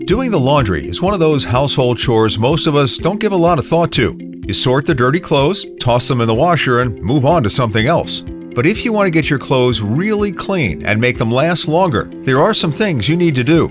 Doing the laundry is one of those household chores most of us don't give a lot of thought to. You sort the dirty clothes, toss them in the washer, and move on to something else. But if you want to get your clothes really clean and make them last longer, there are some things you need to do.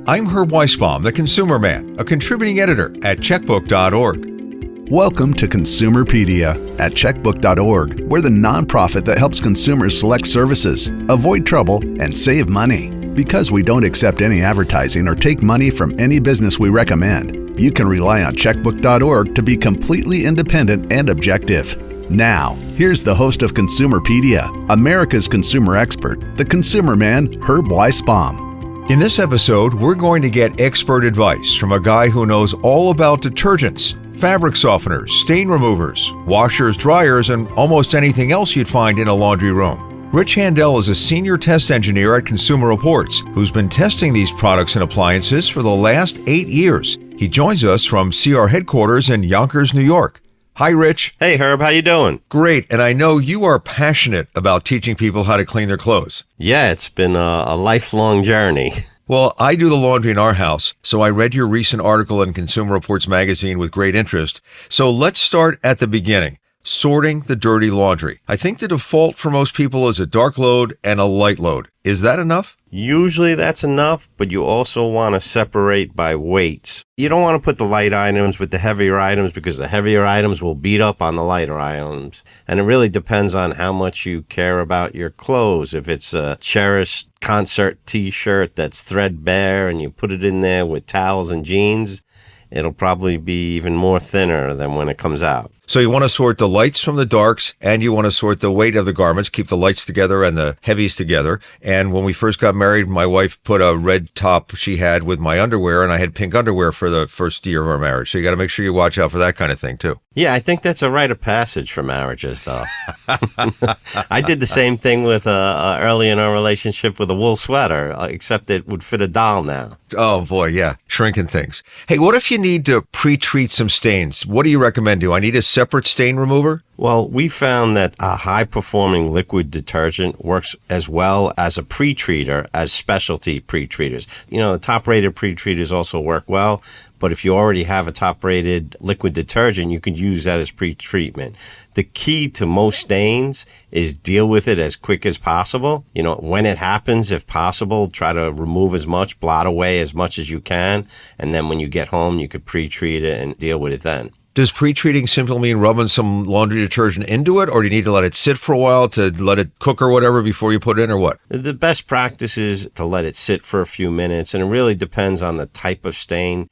I'm Herb Weisbaum, the Consumer Man, a contributing editor at checkbook.org. Welcome to Consumerpedia at checkbook.org. We're the nonprofit that helps consumers select services, avoid trouble, and save money. Because we don't accept any advertising or take money from any business we recommend, you can rely on checkbook.org to be completely independent and objective. Now, here's the host of Consumerpedia, America's consumer expert, the Consumer Man, Herb Weisbaum. In this episode, we're going to get expert advice from a guy who knows all about detergents, fabric softeners, stain removers, washers, dryers, and almost anything else you'd find in a laundry room. Rich Handel is a senior test engineer at Consumer Reports who's been testing these products and appliances for the last 8 years. He joins us from CR headquarters in Yonkers, New York. Hi, Rich. Hey, Herb. How you doing? Great. And I know you are passionate about teaching people how to clean their clothes. Yeah, it's been a lifelong journey. Well, I do the laundry in our house, so I read your recent article in Consumer Reports magazine with great interest. So let's start at the beginning. Sorting the dirty laundry. I think the default for most people is a dark load and a light load. Is that enough? Usually that's enough, but you also want to separate by weights. You don't want to put the light items with the heavier items because the heavier items will beat up on the lighter items. And it really depends on how much you care about your clothes. If it's a cherished concert t-shirt that's threadbare and you put it in there with towels and jeans, it'll probably be even more thinner than when it comes out. So you want to sort the lights from the darks, and you want to sort the weight of the garments, keep the lights together and the heavies together. And when we first got married, my wife put a red top she had with my underwear, and I had pink underwear for the first year of our marriage. So you got to make sure you watch out for that kind of thing, too. Yeah, I think that's a rite of passage for marriages, though. I did the same thing with early in our relationship with a wool sweater, except it would fit a doll now. Oh, boy, yeah. Shrinking things. Hey, what if you need to pre-treat some stains? What do you recommend? Do I need a separate stain remover? Well, we found that a high-performing liquid detergent works as well as a pre-treater as specialty pre-treaters. You know, the top-rated pre-treaters also work well, but if you already have a top-rated liquid detergent, you can use that as pre-treatment. The key to most stains is deal with it as quick as possible. You know, when it happens, if possible, try to remove as much, blot away as much as you can, and then when you get home, you could pre-treat it and deal with it then. Does pre-treating simply mean rubbing some laundry detergent into it, or do you need to let it sit for a while to let it cook or whatever before you put it in, or what? The best practice is to let it sit for a few minutes, and it really depends on the type of stain.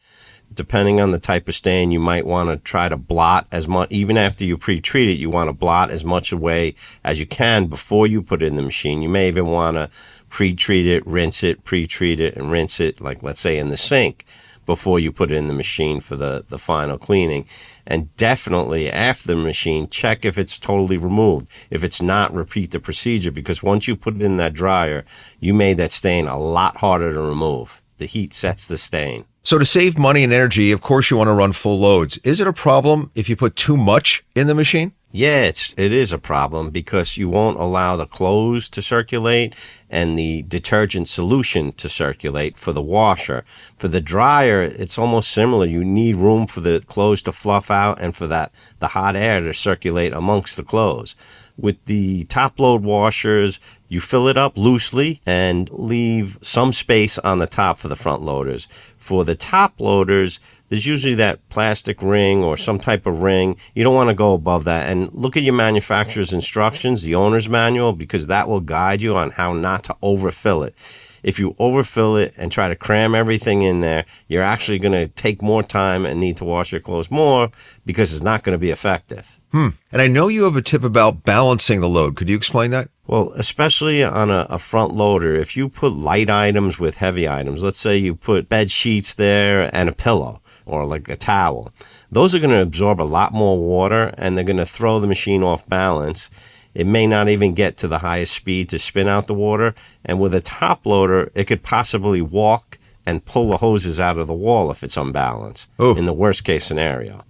Depending on the type of stain, you might want to try to blot as much. Even after you pre-treat it, you want to blot as much away as you can before you put it in the machine. You may even want to pre-treat it, rinse it, pre-treat it, and rinse it, like let's say in the sink, before you put it in the machine for the final cleaning. And definitely after the machine, check if it's totally removed. If it's not, repeat the procedure, because once you put it in that dryer, you made that stain a lot harder to remove. The heat sets the stain. So to save money and energy, of course you want to run full loads. Is it a problem if you put too much in the machine? Yeah, it is a problem because you won't allow the clothes to circulate and the detergent solution to circulate for the washer. For the dryer, it's almost similar. You need room for the clothes to fluff out and for the hot air to circulate amongst the clothes. With the top load washers, you fill it up loosely and leave some space on the top for the front loaders. For the top loaders, there's usually that plastic ring or some type of ring. You don't want to go above that. And look at your manufacturer's instructions, the owner's manual, because that will guide you on how not to overfill it. If you overfill it and try to cram everything in there, you're actually going to take more time and need to wash your clothes more because it's not going to be effective. And I know you have a tip about balancing the load. Could you explain that? Well, especially on a front loader, if you put light items with heavy items, let's say you put bed sheets there and a pillow or like a towel, those are going to absorb a lot more water and they're going to throw the machine off balance. It may not even get to the highest speed to spin out the water. And with a top loader, it could possibly walk and pull the hoses out of the wall if it's unbalanced in the worst case scenario.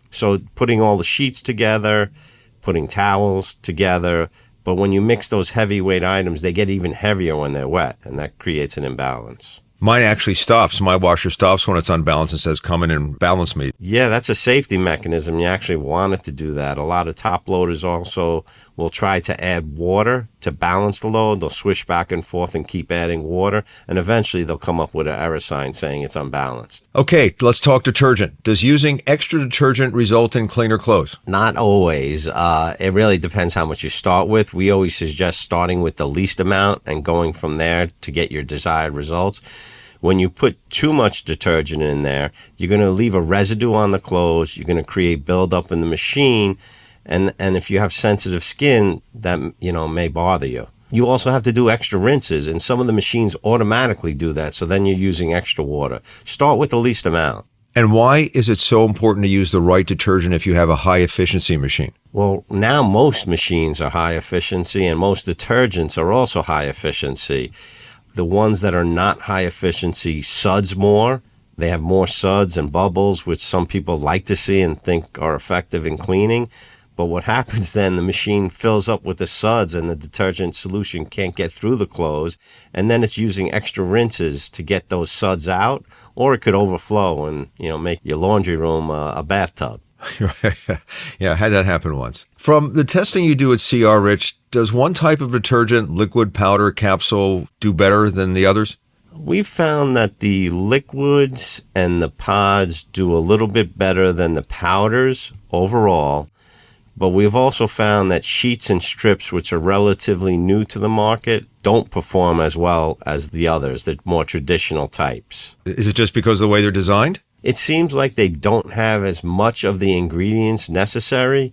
So putting all the sheets together, putting towels together, but when you mix those heavyweight items, they get even heavier when they're wet, and that creates an imbalance. Mine actually stops. My washer stops when it's unbalanced and says, come in and balance me. Yeah, that's a safety mechanism. You actually want it to do that. A lot of top loaders also will try to add water to balance the load. They'll swish back and forth and keep adding water, and eventually they'll come up with an error sign saying it's unbalanced. Okay, let's talk detergent. Does using extra detergent result in cleaner clothes? Not always. It really depends how much you start with. We always suggest starting with the least amount and going from there to get your desired results. When you put too much detergent in there, you're going to leave a residue on the clothes. You're going to create buildup in the machine. And if you have sensitive skin, that may bother you. You also have to do extra rinses, and some of the machines automatically do that. So then you're using extra water. Start with the least amount. And why is it so important to use the right detergent if you have a high efficiency machine? Well, now most machines are high efficiency, and most detergents are also high efficiency. The ones that are not high efficiency suds more. They have more suds and bubbles, which some people like to see and think are effective in cleaning. But what happens then, the machine fills up with the suds and the detergent solution can't get through the clothes. And then it's using extra rinses to get those suds out, or it could overflow and, make your laundry room a bathtub. Yeah, I had that happen once. From the testing you do at CR, Rich, does one type of detergent, liquid, powder, capsule, do better than the others? We've found that the liquids and the pods do a little bit better than the powders overall. But we've also found that sheets and strips, which are relatively new to the market, don't perform as well as the others, the more traditional types. Is it just because of the way they're designed? It seems like they don't have as much of the ingredients necessary.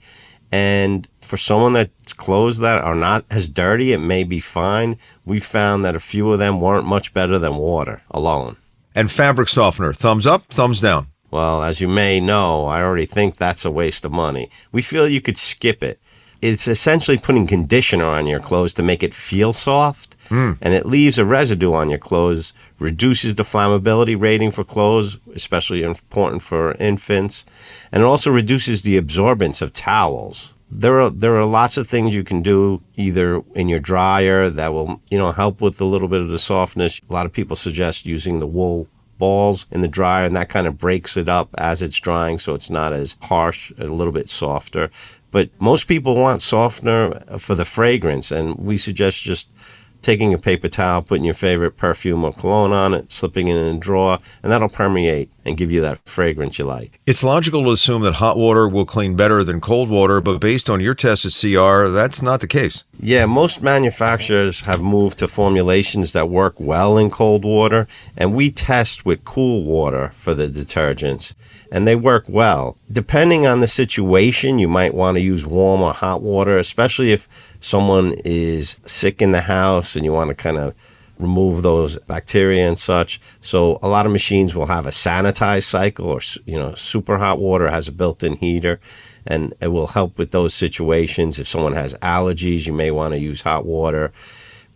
And for someone that's clothes that are not as dirty, it may be fine. We found that a few of them weren't much better than water alone. And fabric softener, thumbs up, thumbs down? Well, as you may know, I already think that's a waste of money. We feel you could skip it. It's essentially putting conditioner on your clothes to make it feel soft, and it leaves a residue on your clothes, reduces the flammability rating for clothes, especially important for infants, and it also reduces the absorbance of towels. There are lots of things you can do either in your dryer that will, help with a little bit of the softness. A lot of people suggest using the wool balls in the dryer, and that kind of breaks it up as it's drying so it's not as harsh and a little bit softer. But most people want softener for the fragrance, and we suggest just taking a paper towel, putting your favorite perfume or cologne on it, slipping it in a drawer, and that'll permeate and give you that fragrance you like. It's logical to assume that hot water will clean better than cold water, but based on your test at CR, that's not the case. Yeah, most manufacturers have moved to formulations that work well in cold water, and we test with cool water for the detergents, and they work well. Depending on the situation, you might want to use warm or hot water, especially if someone is sick in the house and you want to kind of remove those bacteria and such. So a lot of machines will have a sanitized cycle, or super hot water has a built-in heater, and it will help with those situations. If someone has allergies, you may want to use hot water.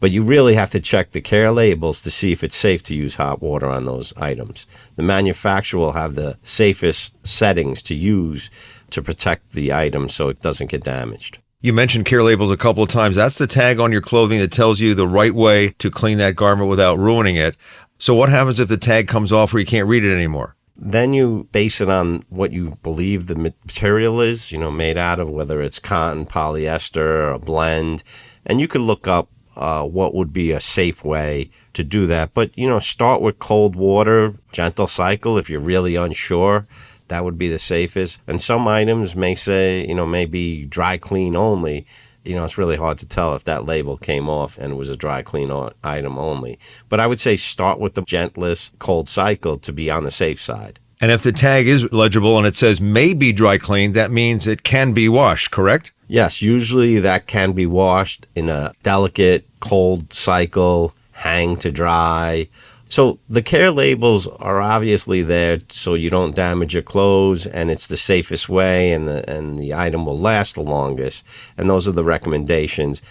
But you really have to check the care labels to see if it's safe to use hot water on those items. The manufacturer will have the safest settings to use to protect the item so it doesn't get damaged. You mentioned care labels a couple of times. That's the tag on your clothing that tells you the right way to clean that garment without ruining it. So what happens if the tag comes off or you can't read it anymore? Then you base it on what you believe the material is, made out of, whether it's cotton, polyester, or a blend. And you could look up what would be a safe way to do that. But, start with cold water, gentle cycle if you're really unsure. That would be the safest. And some items may say, maybe dry clean only. It's really hard to tell if that label came off and it was a dry clean item only. But I would say start with the gentlest cold cycle to be on the safe side. And if the tag is legible and it says maybe dry clean, that means it can be washed, correct? Yes, usually that can be washed in a delicate cold cycle, hang to dry. So the care labels are obviously there so you don't damage your clothes, and it's the safest way, and the item will last the longest. And those are the recommendations.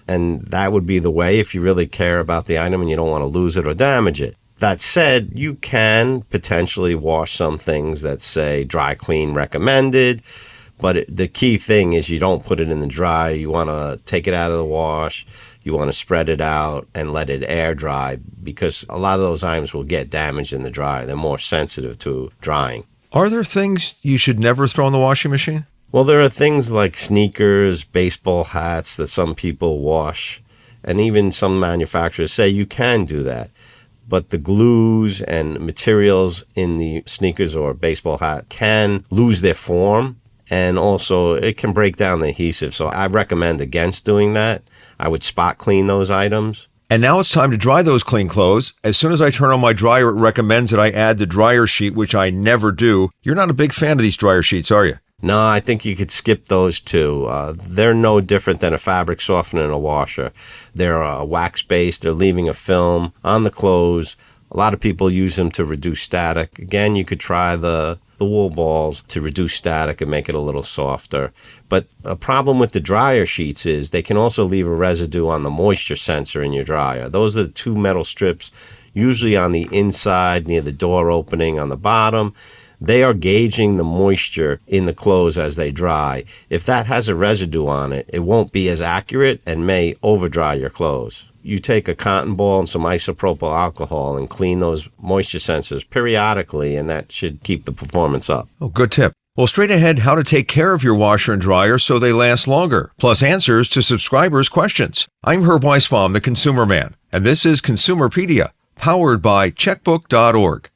And that would be the way if you really care about the item and you don't want to lose it or damage it. That said, you can potentially wash some things that say dry clean recommended, but the key thing is you don't put it in the dryer. You want to take it out of the wash, You want to spread it out and let it air dry because a lot of those items will get damaged in the dryer. They're more sensitive to drying. Are there things you should never throw in the washing machine? Well, there are things like sneakers, baseball hats that some people wash, and even some manufacturers say you can do that. But the glues and materials in the sneakers or baseball hat can lose their form, and also it can break down the adhesive. So I recommend against doing that. I would spot clean those items. And now it's time to dry those clean clothes. As soon as I turn on my dryer, it recommends that I add the dryer sheet, which I never do. You're not a big fan of these dryer sheets, are you? No, I think you could skip those too. They're no different than a fabric softener and a washer. They're wax-based. They're leaving a film on the clothes. A lot of people use them to reduce static. Again, you could try the wool balls to reduce static and make it a little softer. But a problem with the dryer sheets is they can also leave a residue on the moisture sensor in your dryer. Those are the two metal strips, usually on the inside near the door opening on the bottom. They are gauging the moisture in the clothes as they dry. If that has a residue on it, it won't be as accurate and may overdry your clothes. You take a cotton ball and some isopropyl alcohol and clean those moisture sensors periodically, and that should keep the performance up. Oh, good tip. Well, straight ahead, how to take care of your washer and dryer so they last longer, plus answers to subscribers' questions. I'm Herb Weisbaum, the Consumer Man, and this is Consumerpedia, powered by checkbook.org.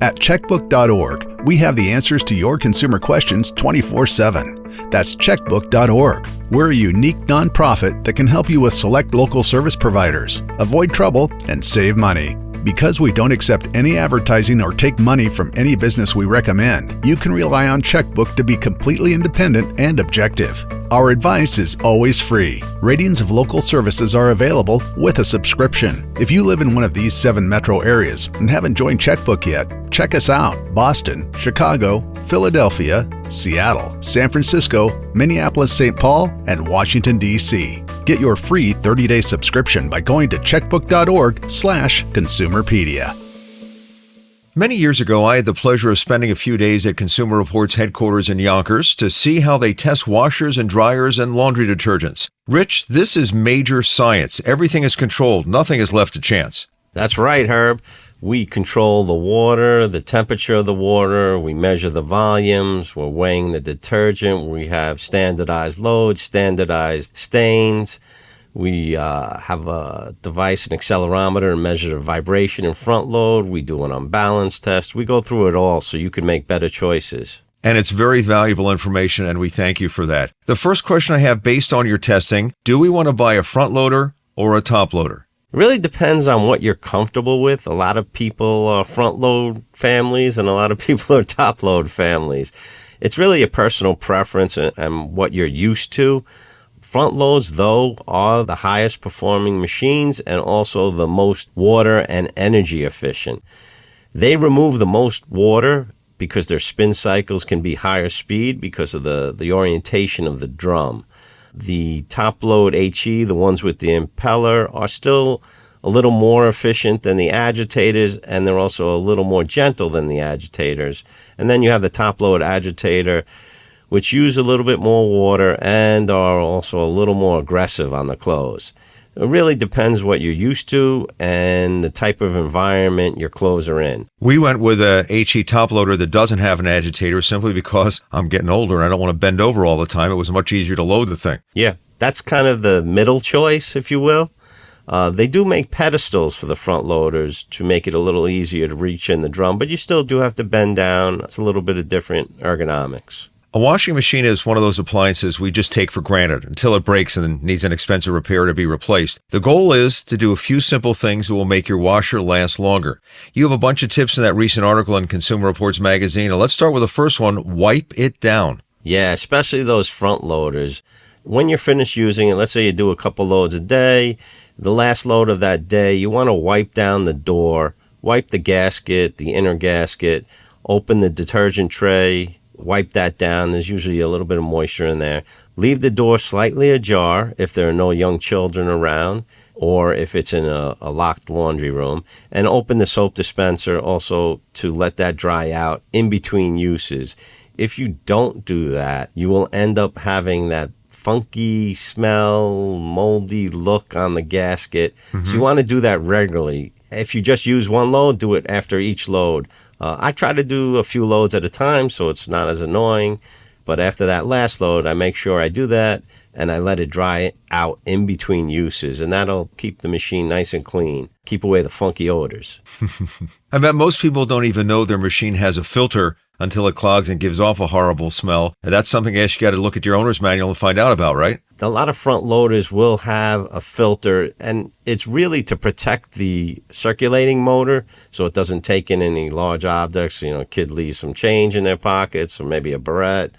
At checkbook.org, we have the answers to your consumer questions 24/7. That's checkbook.org. We're a unique nonprofit that can help you with select local service providers, avoid trouble, and save money. Because we don't accept any advertising or take money from any business we recommend, you can rely on Checkbook to be completely independent and objective. Our advice is always free. Ratings of local services are available with a subscription. If you live in one of these 7 metro areas and haven't joined Checkbook yet, check us out. Boston, Chicago, Philadelphia, Seattle, San Francisco, Minneapolis-St. Paul, and Washington, D.C. Get your free 30-day subscription by going to checkbook.org/consumerpedia. Many years ago, I had the pleasure of spending a few days at Consumer Reports headquarters in Yonkers to see how they test washers and dryers and laundry detergents. Rich, this is major science. Everything is controlled. Nothing is left to chance. That's right, Herb. We control the water, the temperature of the water. We measure the volumes. We're weighing the detergent. We have standardized loads, standardized stains. We have a device, an accelerometer, and measure the vibration and front load. We do an unbalance test. We go through it all so you can make better choices. And it's very valuable information, and we thank you for that. The first question I have based on your testing, do we want to buy a front loader or a top loader? It really depends on what you're comfortable with. A lot of people are front load families and a lot of people are top load families. It's really a personal preference and what you're used to. Front loads, though, are the highest performing machines and also the most water and energy efficient. They remove the most water because their spin cycles can be higher speed because of the orientation of the drum. The top load HE, the ones with the impeller, are still a little more efficient than the agitators, and they're also a little more gentle than the agitators. And then you have the top load agitator, which use a little bit more water and are also a little more aggressive on the clothes. It really depends what you're used to and the type of environment your clothes are in. We went with a HE top loader that doesn't have an agitator simply because I'm getting older and I don't want to bend over all the time. It was much easier to load the thing. Yeah, that's kind of the middle choice, if you will. They do make pedestals for the front loaders to make it a little easier to reach in the drum, but you still do have to bend down. It's a little bit of different ergonomics. A washing machine is one of those appliances we just take for granted until it breaks and needs an expensive repair to be replaced. The goal is to do a few simple things that will make your washer last longer. You have a bunch of tips in that recent article in Consumer Reports magazine. Let's start with the first one, wipe it down. Yeah, especially those front loaders. When you're finished using it, let's say you do a couple loads a day, the last load of that day, you want to wipe down the door, wipe the gasket, the inner gasket, open the detergent tray, wipe that down. There's usually a little bit of moisture in there. Leave the door slightly ajar if there are no young children around or if it's in a locked laundry room. And open the soap dispenser also to let that dry out in between uses. If you don't do that, you will end up having that funky smell, moldy look on the gasket. So you want to do that regularly. If you just use one load, do it after each load. I try to do a few loads at a time so it's not as annoying. But after that last load, I make sure I do that and I let it dry out in between uses. And that'll keep the machine nice and clean, keep away the funky odors. I bet most people don't even know their machine has a filter until it clogs and gives off a horrible smell. And that's something I guess you got to look at your owner's manual and find out about, right? A lot of front loaders will have a filter, and it's really to protect the circulating motor so it doesn't take in any large objects. A kid leaves some change in their pockets or maybe a barrette,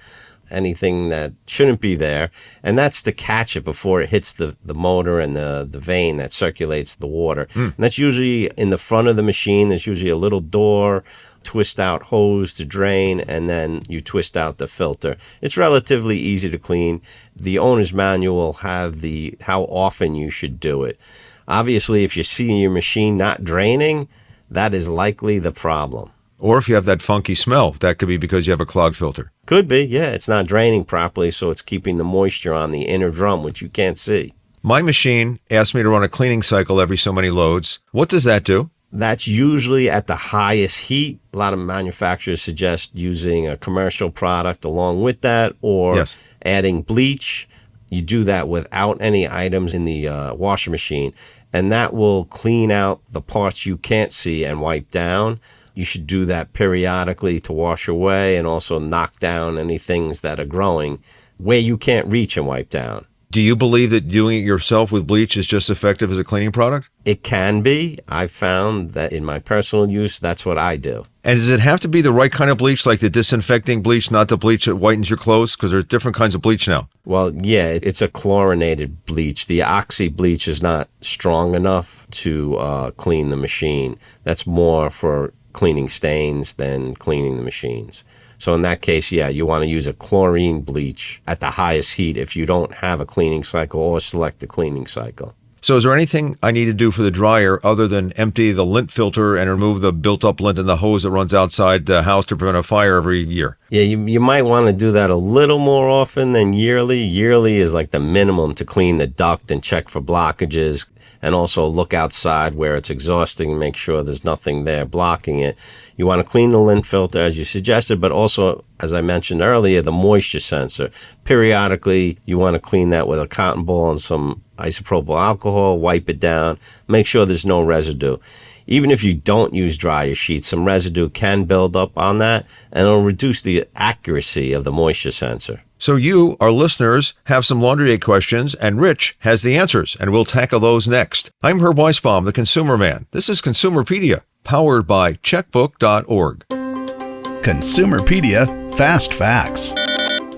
anything that shouldn't be there. And that's to catch it before it hits the motor and the vein that circulates the water. And that's usually in the front of the machine. There's usually a little door, twist out hose to drain, and then you twist out the filter. It's relatively easy to clean. The owner's manual will have how often you should do it. Obviously, if you see your machine not draining, that is likely the problem. Or if you have that funky smell, that could be because you have a clogged filter. Could be, yeah. It's not draining properly, so it's keeping the moisture on the inner drum, which you can't see. My machine asks me to run a cleaning cycle every so many loads. What does that do? That's usually at the highest heat. A lot of manufacturers suggest using a commercial product along with that, or adding bleach. You do that without any items in the washer machine, and that will clean out the parts you can't see and wipe down. You should do that periodically to wash away and also knock down any things that are growing where you can't reach and wipe down. Do you believe that doing it yourself with bleach is just effective as a cleaning product? It can be. I've found that in my personal use, that's what I do. And does it have to be the right kind of bleach, like the disinfecting bleach, not the bleach that whitens your clothes? Because there's different kinds of bleach now. Well, yeah, it's a chlorinated bleach. The oxy bleach is not strong enough to clean the machine. That's more for cleaning stains than cleaning the machines. So in that case, yeah, you want to use a chlorine bleach at the highest heat if you don't have a cleaning cycle or select the cleaning cycle. So is there anything I need to do for the dryer other than empty the lint filter and remove the built-up lint in the hose that runs outside the house to prevent a fire every year? Yeah, you might want to do that a little more often than yearly. Yearly is like the minimum to clean the duct and check for blockages, and also look outside where it's exhausting and make sure there's nothing there blocking it. You want to clean the lint filter as you suggested, but also, as I mentioned earlier, the moisture sensor. Periodically, you want to clean that with a cotton ball and some isopropyl alcohol, wipe it down, make sure there's no residue. Even if you don't use dryer sheets, some residue can build up on that, and it'll reduce the accuracy of the moisture sensor. So you, our listeners, have some laundry day questions, and Rich has the answers, and we'll tackle those next. I'm Herb Weisbaum, the Consumer Man. This is Consumerpedia, powered by checkbook.org. Consumerpedia Fast Facts.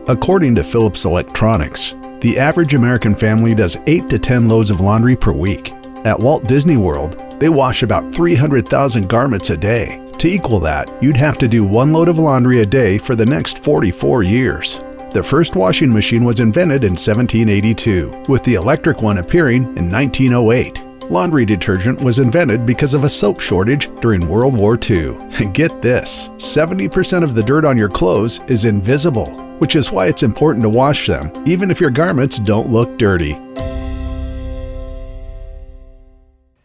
According to Philips Electronics, the average American family does 8 to 10 loads of laundry per week. At Walt Disney World, they wash about 300,000 garments a day. To equal that, you'd have to do 1 load of laundry a day for the next 44 years. The first washing machine was invented in 1782, with the electric one appearing in 1908. Laundry detergent was invented because of a soap shortage during World War II. And get this, 70% of the dirt on your clothes is invisible, which is why it's important to wash them, even if your garments don't look dirty.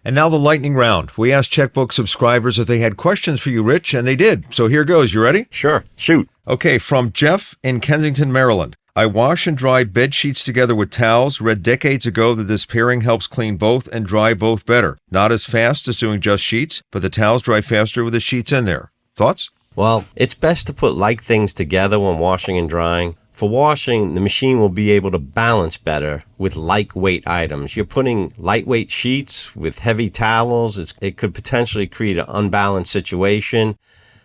And now the lightning round. We asked Checkbook subscribers if they had questions for you, Rich, and they did. So here goes. You ready? Sure. Shoot. Okay, from Jeff in Kensington, Maryland. I wash and dry bed sheets together with towels. Read decades ago that this pairing helps clean both and dry both better. Not as fast as doing just sheets, but the towels dry faster with the sheets in there. Thoughts? Well, it's best to put like things together when washing and drying. For washing, the machine will be able to balance better with lightweight items. You're putting lightweight sheets with heavy towels. It could potentially create an unbalanced situation.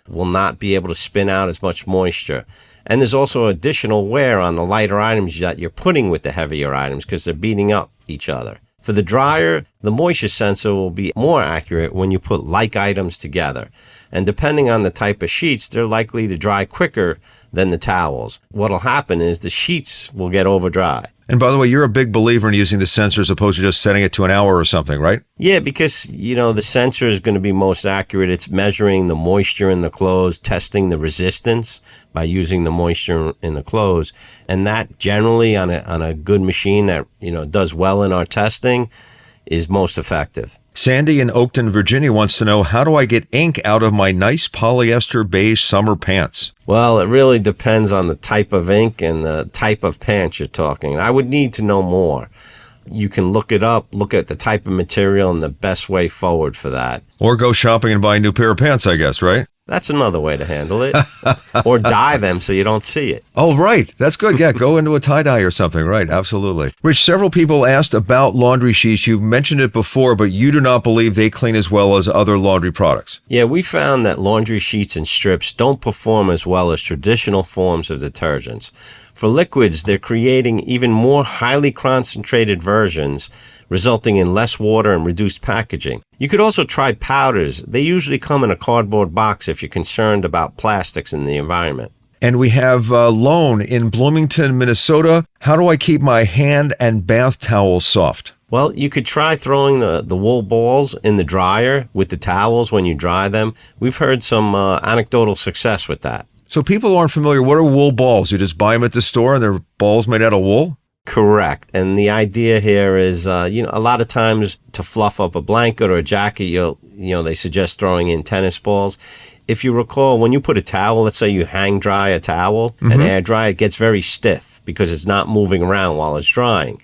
Will not be able to spin out as much moisture. And there's also additional wear on the lighter items that you're putting with the heavier items because they're beating up each other. For the dryer, the moisture sensor will be more accurate when you put like items together. And depending on the type of sheets, they're likely to dry quicker than the towels. What'll happen is the sheets will get over dry. And by the way, you're a big believer in using the sensor as opposed to just setting it to an hour or something, right? Yeah, because, the sensor is going to be most accurate. It's measuring the moisture in the clothes, testing the resistance by using the moisture in the clothes. And that generally on a good machine that, does well in our testing is most effective. Sandy in Oakton, Virginia wants to know, how do I get ink out of my nice polyester beige summer pants? Well, it really depends on the type of ink and the type of pants you're talking. I would need to know more. You can look it up, look at the type of material and the best way forward for that. Or go shopping and buy a new pair of pants, I guess, right? That's another way to handle it. Or dye them so you don't see it. Oh, right. That's good. Yeah, go into a tie-dye or something. Right, absolutely. Rich, several people asked about laundry sheets. You mentioned it before, but you do not believe they clean as well as other laundry products. Yeah, we found that laundry sheets and strips don't perform as well as traditional forms of detergents. For liquids, they're creating even more highly concentrated versions, resulting in less water and reduced packaging. You could also try powders. They usually come in a cardboard box if you're concerned about plastics in the environment. And we have Lone in Bloomington, Minnesota. How do I keep my hand and bath towels soft? Well, you could try throwing the wool balls in the dryer with the towels when you dry them. We've heard some anecdotal success with that. So people aren't familiar. What are wool balls? You just buy them at the store and they're balls made out of wool? Correct. And the idea here is, a lot of times to fluff up a blanket or a jacket, they suggest throwing in tennis balls. If you recall, when you put a towel, let's say you hang dry a towel and air dry, it gets very stiff because it's not moving around while it's drying.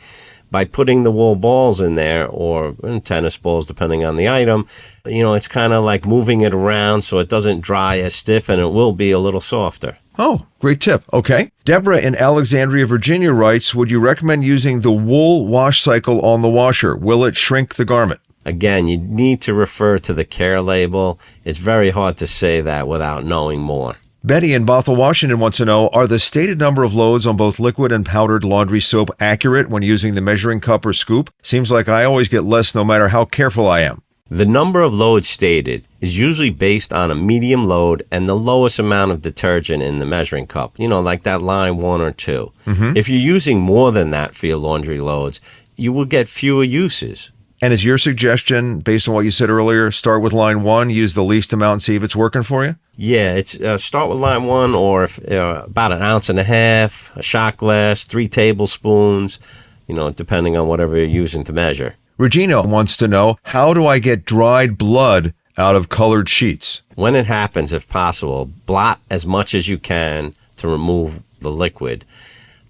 By putting the wool balls in there, or tennis balls, depending on the item, it's kind of like moving it around so it doesn't dry as stiff and it will be a little softer. Oh, great tip. Okay. Deborah in Alexandria, Virginia writes, would you recommend using the wool wash cycle on the washer? Will it shrink the garment? Again, you need to refer to the care label. It's very hard to say that without knowing more. Betty in Bothell, Washington wants to know, are the stated number of loads on both liquid and powdered laundry soap accurate when using the measuring cup or scoop? Seems like I always get less no matter how careful I am. The number of loads stated is usually based on a medium load and the lowest amount of detergent in the measuring cup, like that line 1 or 2. If you're using more than that for your laundry loads, you will get fewer uses. And is your suggestion, based on what you said earlier, start with line 1, use the least amount and see if it's working for you? Yeah, it's start with line 1 or about 1.5 ounces, a shot glass, 3 tablespoons, depending on whatever you're using to measure. Regina wants to know, how do I get dried blood out of colored sheets? When it happens, if possible, blot as much as you can to remove the liquid.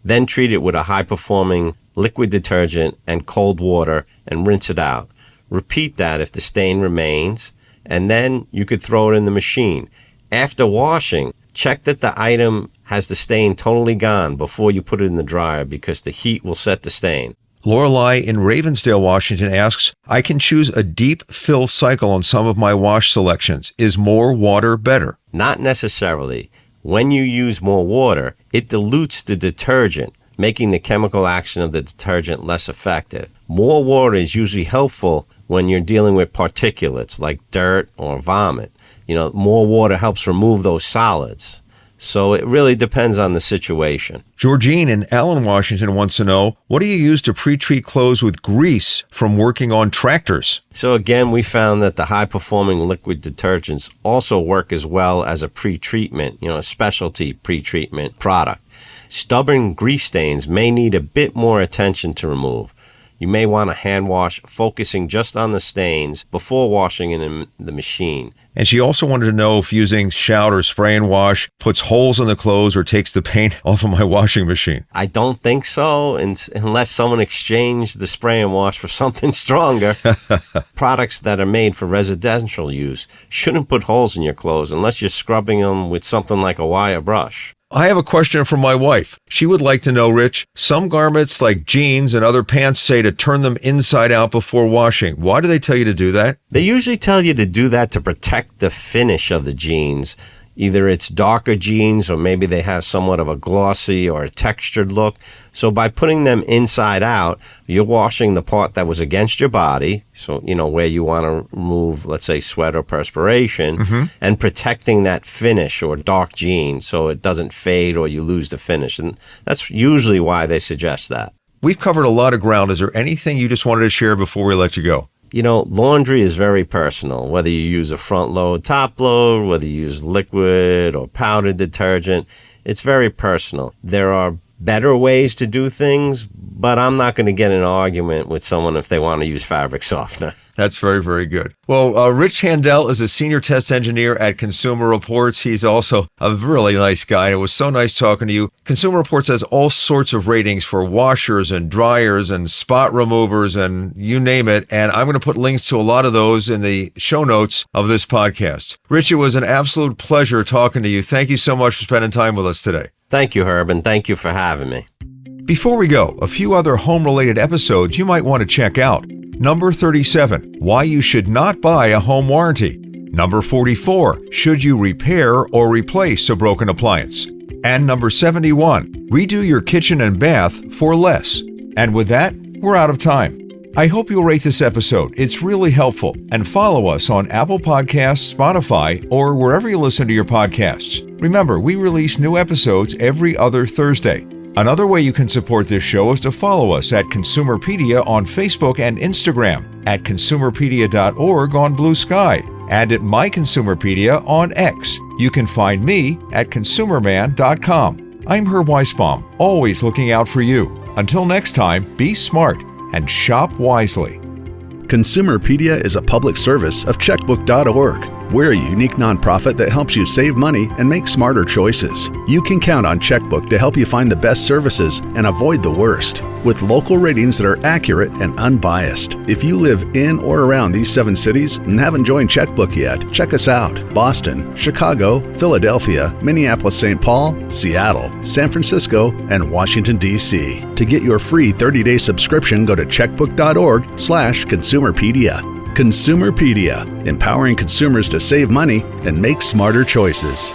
Then treat it with a high-performing liquid detergent and cold water and rinse it out. Repeat that if the stain remains, and then you could throw it in the machine. After washing, check that the item has the stain totally gone before you put it in the dryer because the heat will set the stain. Lorelei in Ravensdale, Washington asks, I can choose a deep fill cycle on some of my wash selections. Is more water better? Not necessarily. When you use more water, it dilutes the detergent, making the chemical action of the detergent less effective. More water is usually helpful when you're dealing with particulates like dirt or vomit. More water helps remove those solids. So it really depends on the situation. Georgine in Allen, Washington wants to know, what do you use to pre-treat clothes with grease from working on tractors? So again, we found that the high-performing liquid detergents also work as well as a pre-treatment, a specialty pre-treatment product. Stubborn grease stains may need a bit more attention to remove. You may want to hand wash, focusing just on the stains before washing in the machine. And she also wanted to know if using shout or spray and wash puts holes in the clothes or takes the paint off of my washing machine. I don't think so, unless someone exchanged the spray and wash for something stronger. Products that are made for residential use shouldn't put holes in your clothes unless you're scrubbing them with something like a wire brush. I have a question from my wife. She would like to know, Rich, some garments like jeans and other pants say to turn them inside out before washing. Why do they tell you to do that? They usually tell you to do that to protect the finish of the jeans. Either it's darker jeans or maybe they have somewhat of a glossy or a textured look. So by putting them inside out, you're washing the part that was against your body, so where you want to remove, let's say, sweat or perspiration, and protecting that finish or dark jean so it doesn't fade or you lose the finish. And that's usually why they suggest that. We've covered a lot of ground. Is there anything you just wanted to share before we let you go? You know, laundry is very personal, whether you use a front load, top load, whether you use liquid or powdered detergent. It's very personal. There are better ways to do things, but I'm not going to get in an argument with someone if they want to use fabric softener. That's very, very good. Well, Rich Handel is a senior test engineer at Consumer Reports. He's also a really nice guy. It was so nice talking to you. Consumer Reports has all sorts of ratings for washers and dryers and spot removers and you name it. And I'm going to put links to a lot of those in the show notes of this podcast. Rich, it was an absolute pleasure talking to you. Thank you so much for spending time with us today. Thank you, Herb, and thank you for having me. Before we go, a few other home-related episodes you might want to check out. Number 37, why you should not buy a home warranty. Number 44, should you repair or replace a broken appliance. And number 71, redo your kitchen and bath for less. And with that, we're out of time. I hope you'll rate this episode. It's really helpful. And follow us on Apple Podcasts, Spotify, or wherever you listen to your podcasts. Remember, we release new episodes every other Thursday. Another way you can support this show is to follow us at Consumerpedia on Facebook and Instagram, at consumerpedia.org on Blue Sky, and at My Consumerpedia on X. You can find me at consumerman.com. I'm Herb Weisbaum, always looking out for you. Until next time, be smart and shop wisely. Consumerpedia is a public service of checkbook.org. We're a unique nonprofit that helps you save money and make smarter choices. You can count on Checkbook to help you find the best services and avoid the worst, with local ratings that are accurate and unbiased. If you live in or around these 7 cities and haven't joined Checkbook yet, check us out. Boston, Chicago, Philadelphia, Minneapolis-St. Paul, Seattle, San Francisco, and Washington, D.C. To get your free 30-day subscription, go to checkbook.org/Consumerpedia. Consumerpedia, empowering consumers to save money and make smarter choices.